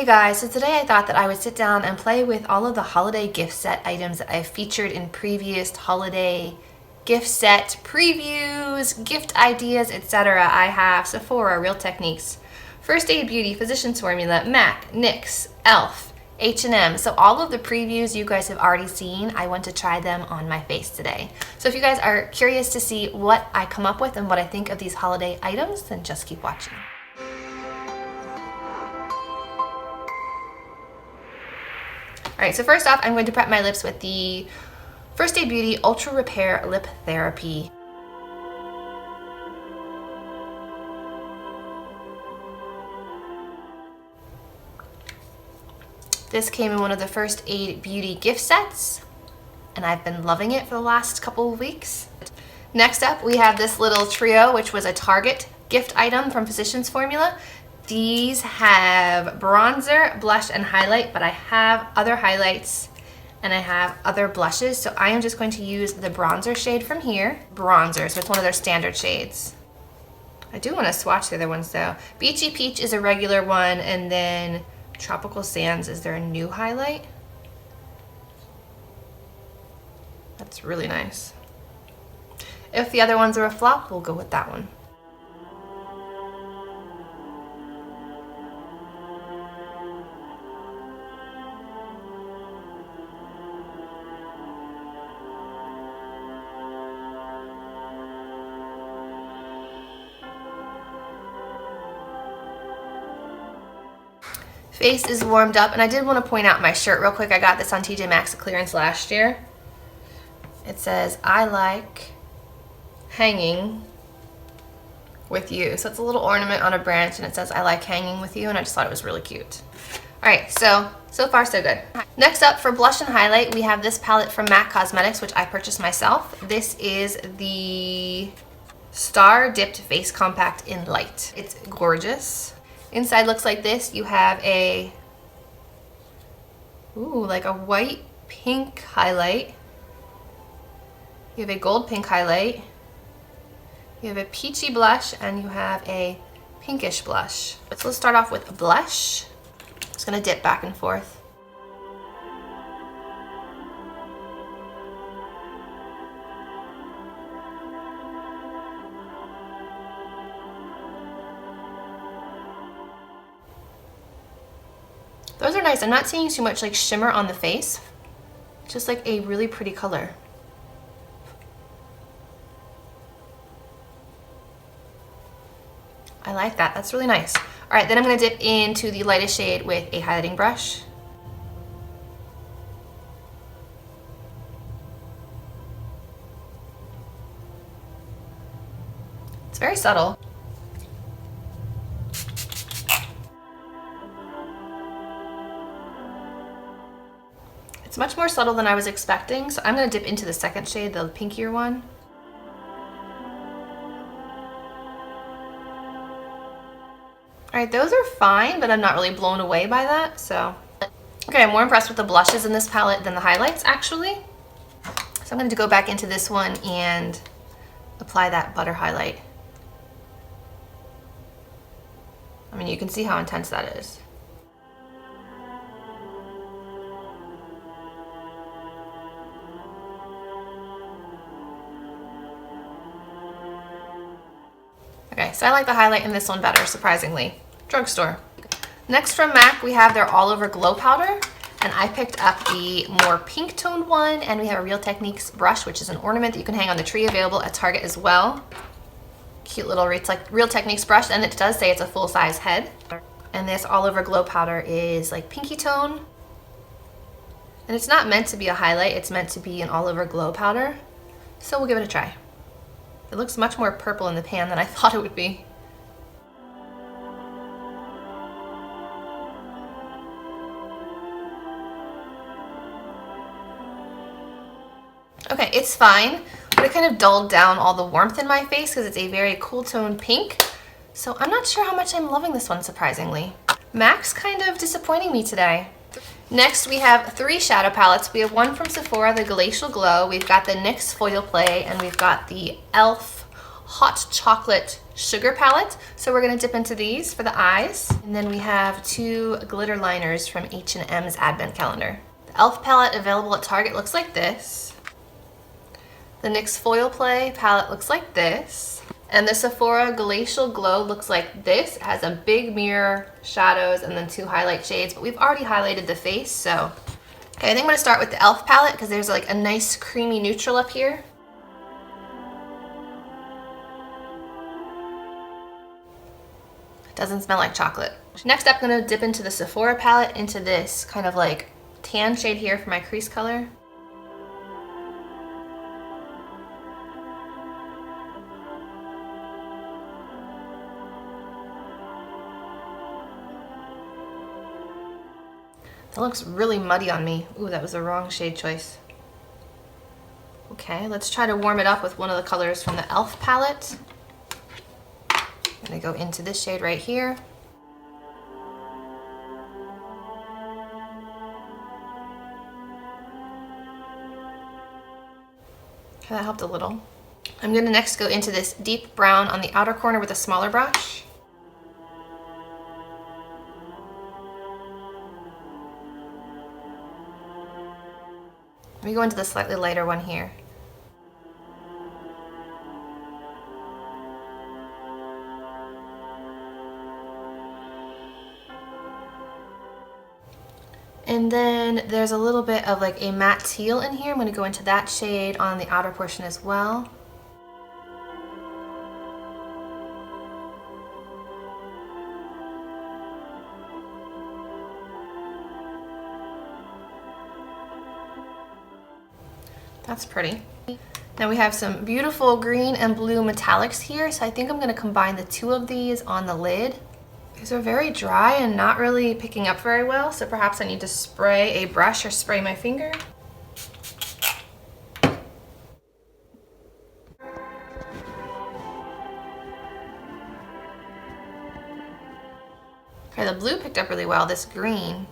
Hey guys, so today I thought that I would sit down and play with all of the holiday gift set items that I've featured in previous holiday gift set previews, gift ideas, etc. I have Sephora, Real Techniques, First Aid Beauty, Physicians Formula, MAC, NYX, ELF, H&M. So all of the previews you guys have already seen, I want to try them on my face today. So if you guys are curious to see what I come up with and what I think of these holiday items, then just keep watching. Alright, so first off, I'm going to prep my lips with the First Aid Beauty Ultra Repair Lip Therapy. This came in one of the First Aid Beauty gift sets, and I've been loving it for the last couple of weeks. Next up, we have this little trio, which was a Target gift item from Physicians Formula. These have bronzer, blush, and highlight, but I have other highlights and I have other blushes, so I am just going to use the bronzer shade from here. Bronzer, so it's one of their standard shades. I do want to swatch the other ones though. Beachy Peach is a regular one, and then Tropical Sands is their new highlight. That's really nice. If the other ones are a flop, we'll go with that one. Face is warmed up, and I did want to point out my shirt real quick. I got this on TJ Maxx clearance last year. It says, "I like hanging with you." So it's a little ornament on a branch, and it says, "I like hanging with you," and I just thought it was really cute. Alright, so far so good. Next up, for blush and highlight, we have this palette from MAC Cosmetics, which I purchased myself. This is the Star Dipped Face Compact in Light. It's gorgeous. Inside looks like this. You have like a white pink highlight. You have a gold pink highlight. You have a peachy blush, and you have a pinkish blush. So let's start off with a blush. Just gonna dip back and forth. Those are nice. I'm not seeing too much like shimmer on the face. Just like a really pretty color. I like that. That's really nice. Alright, then I'm going to dip into the lightest shade with a highlighting brush. It's very subtle. It's much more subtle than I was expecting, so I'm going to dip into the second shade, the pinkier one. Alright, those are fine, but I'm not really blown away by that, so. Okay, I'm more impressed with the blushes in this palette than the highlights, actually. So I'm going to go back into this one and apply that butter highlight. I mean, you can see how intense that is. Okay, so I like the highlight in this one better, surprisingly. Drugstore. Next from MAC, we have their All Over Glow Powder, and I picked up the more pink toned one, and we have a Real Techniques brush, which is an ornament that you can hang on the tree, available at Target as well. Cute little Real Techniques brush, and it does say it's a full-size head. And this All Over Glow Powder is like pinky tone. And it's not meant to be a highlight, it's meant to be an all over glow powder. So we'll give it a try. It looks much more purple in the pan than I thought it would be. Okay, it's fine, but it kind of dulled down all the warmth in my face because it's a very cool tone pink. So I'm not sure how much I'm loving this one, surprisingly. MAC's kind of disappointing me today. Next, we have 3 shadow palettes. We have one from Sephora, the Glacial Glow. We've got the NYX Foil Play, and we've got the ELF Hot Chocolate Sugar Palette. So we're gonna dip into these for the eyes. And then we have 2 glitter liners from H&M's Advent Calendar. The e.l.f. palette available at Target looks like this. The NYX Foil Play palette looks like this. And the Sephora Glacial Glow looks like this. It has a big mirror, shadows, and then 2 highlight shades, but we've already highlighted the face, so. Okay, I think I'm gonna start with the e.l.f. palette because there's like a nice creamy neutral up here. It doesn't smell like chocolate. Next up, I'm gonna dip into the Sephora palette into this kind of like tan shade here for my crease color. That looks really muddy on me. Ooh, that was the wrong shade choice. Okay, let's try to warm it up with one of the colors from the e.l.f. palette. I'm gonna go into this shade right here. Okay, that helped a little. I'm gonna next go into this deep brown on the outer corner with a smaller brush. Let me go into the slightly lighter one here. And then there's a little bit of like a matte teal in here. I'm going to go into that shade on the outer portion as well. That's pretty. Now we have some beautiful green and blue metallics here, so I think I'm going to combine the 2 of these on the lid. These are very dry and not really picking up very well, so perhaps I need to spray a brush or spray my finger. Okay, the blue picked up really well. This green,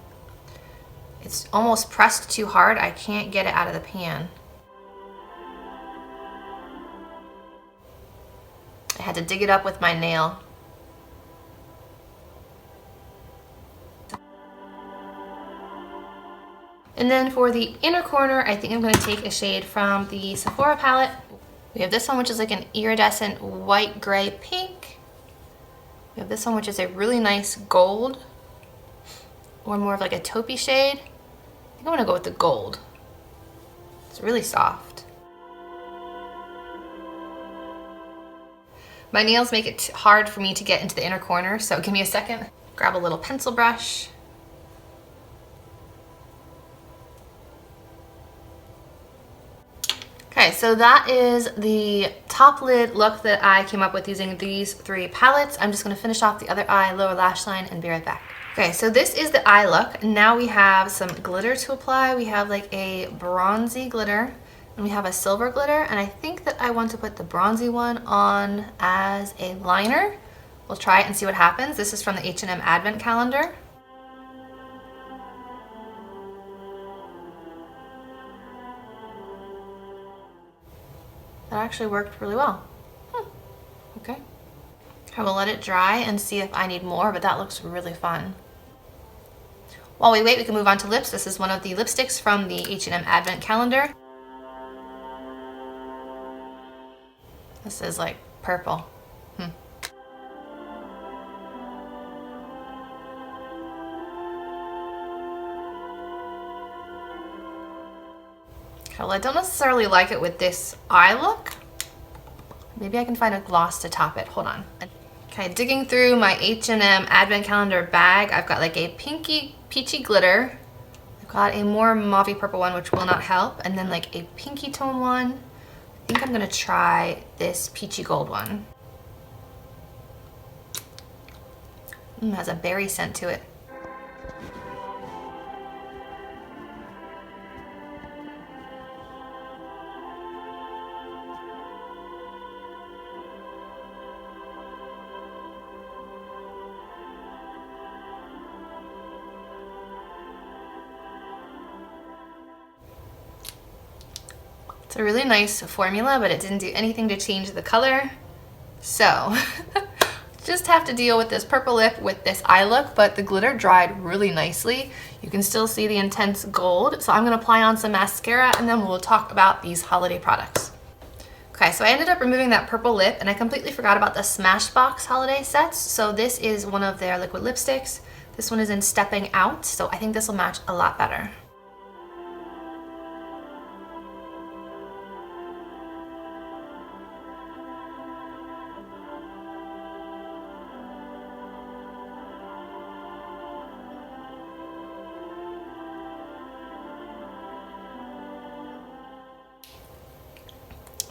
it's almost pressed too hard. I can't get it out of the pan. I had to dig it up with my nail. And then for the inner corner, I think I'm going to take a shade from the Sephora palette. We have this one, which is like an iridescent white gray pink. We have this one, which is a really nice gold, or more of like a taupey shade. I think I'm going to go with the gold. It's really soft. My nails make it hard for me to get into the inner corner, so give me a second. Grab a little pencil brush. Okay, so that is the top lid look that I came up with using these 3 palettes. I'm just gonna finish off the other eye, lower lash line, and be right back. Okay, so this is the eye look. Now we have some glitter to apply. We have like a bronzy glitter, and we have a silver glitter, and I think that I want to put the bronzy one on as a liner. We'll try it and see what happens. This is from the H&M Advent Calendar. That actually worked really well. Okay. I will let it dry and see if I need more, but that looks really fun. While we wait, we can move on to lips. This is one of the lipsticks from the H&M Advent Calendar. This is like purple. Well, I don't necessarily like it with this eye look. Maybe I can find a gloss to top it. Hold on. Okay, digging through my H&M Advent Calendar bag, I've got like a pinky peachy glitter. I've got a more mauvey purple one, which will not help, and then like a pinky tone one. I think I'm gonna try this peachy gold one. It has a berry scent to it. It's a really nice formula, but it didn't do anything to change the color. So just have to deal with this purple lip with this eye look, but the glitter dried really nicely. You can still see the intense gold. So I'm gonna apply on some mascara and then we'll talk about these holiday products. Okay, so I ended up removing that purple lip and I completely forgot about the Smashbox holiday sets. So this is one of their liquid lipsticks. This one is in Stepping Out, so I think this will match a lot better.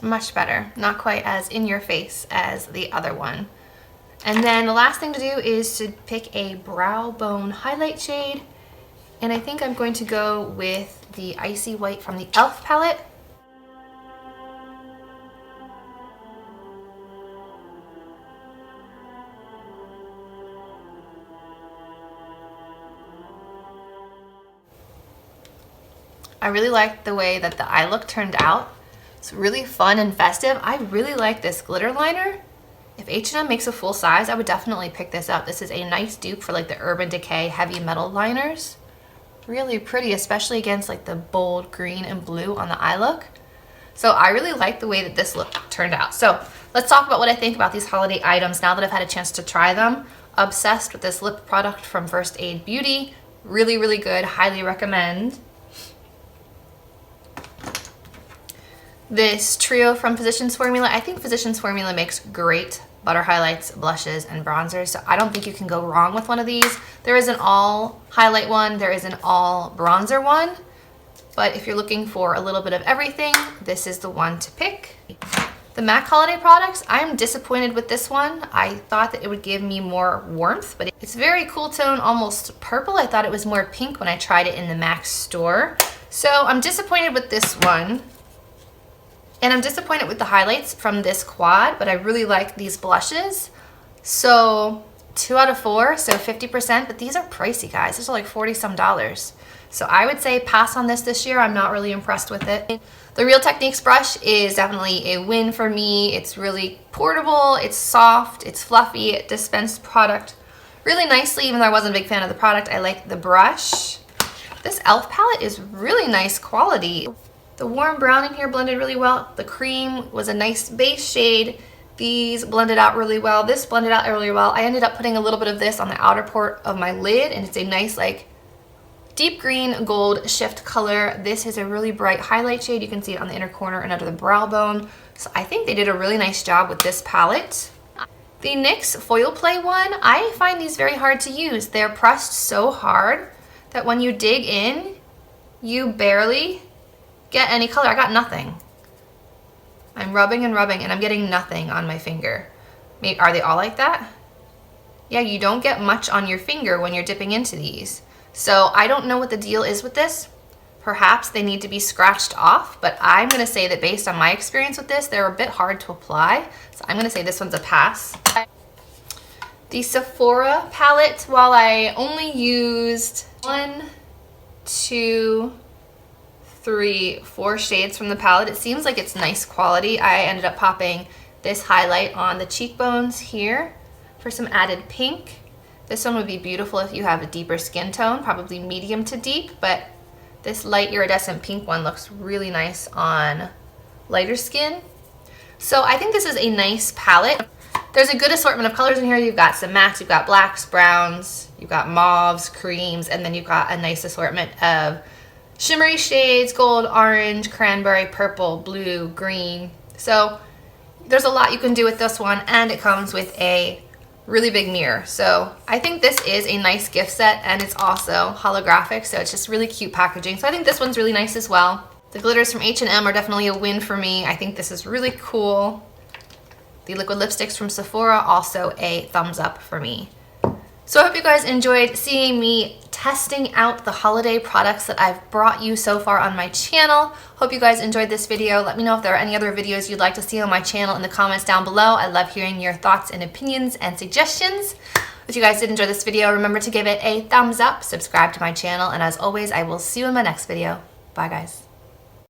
Much better, not quite as in your face as the other one. And then the last thing to do is to pick a brow bone highlight shade. And I think I'm going to go with the Icy White from the e.l.f. palette. I really like the way that the eye look turned out. It's really fun and festive. I really like this glitter liner. If H&M makes a full size, I would definitely pick this up. This is a nice dupe for like the Urban Decay heavy metal liners. Really pretty, especially against like the bold green and blue on the eye look. So I really like the way that this look turned out. So let's talk about what I think about these holiday items now that I've had a chance to try them. Obsessed with this lip product from First Aid Beauty. Really, really good. Highly recommend. This trio from Physicians Formula. I think Physicians Formula makes great butter highlights, blushes, and bronzers, so I don't think you can go wrong with one of these. There is an all highlight one, there is an all bronzer one, but if you're looking for a little bit of everything, this is the one to pick. The MAC holiday products, I'm disappointed with this one. I thought that it would give me more warmth, but it's very cool tone, almost purple. I thought it was more pink when I tried it in the MAC store. So I'm disappointed with this one. And I'm disappointed with the highlights from this quad, but I really like these blushes. So 2 out of 4, so 50%, but these are pricey, guys. These are like 40 some dollars. So I would say pass on this year. I'm not really impressed with it. The Real Techniques brush is definitely a win for me. It's really portable, it's soft, it's fluffy, it dispensed product really nicely. Even though I wasn't a big fan of the product, I like the brush. This e.l.f. palette is really nice quality. The warm brown in here blended really well. The cream was a nice base shade. These blended out really well. This blended out really well. I ended up putting a little bit of this on the outer part of my lid, and it's a nice like deep green gold shift color. This is a really bright highlight shade. You can see it on the inner corner and under the brow bone. So I think they did a really nice job with this palette. The NYX Foil Play one, I find these very hard to use. They're pressed so hard that when you dig in, you barely get any color. I got nothing. I'm rubbing and rubbing and I'm getting nothing on my finger. Maybe, are they all like that? Yeah, you don't get much on your finger when you're dipping into these. So I don't know what the deal is with this. Perhaps they need to be scratched off, but I'm gonna say that based on my experience with this, they're a bit hard to apply. So I'm gonna say this one's a pass. The Sephora palette, while I only used 1, 2, 3, 4 shades from the palette, it seems like it's nice quality. I ended up popping this highlight on the cheekbones here for some added pink. This one would be beautiful if you have a deeper skin tone, probably medium to deep, but this light iridescent pink one looks really nice on lighter skin. So I think this is a nice palette. There's a good assortment of colors in here. You've got some mattes, you've got blacks, browns, you've got mauves, creams, and then you've got a nice assortment of shimmery shades, gold, orange, cranberry, purple, blue, green. So there's a lot you can do with this one, and it comes with a really big mirror. So I think this is a nice gift set, and it's also holographic, so it's just really cute packaging. So I think this one's really nice as well. The glitters from H&M are definitely a win for me. I think this is really cool. The liquid lipsticks from Sephora, also a thumbs up for me. So I hope you guys enjoyed seeing me testing out the holiday products that I've brought you so far on my channel. Hope you guys enjoyed this video. Let me know if there are any other videos you'd like to see on my channel in the comments down below. I love hearing your thoughts and opinions and suggestions. If you guys did enjoy this video, remember to give it a thumbs up, subscribe to my channel, and as always, I will see you in my next video. Bye guys.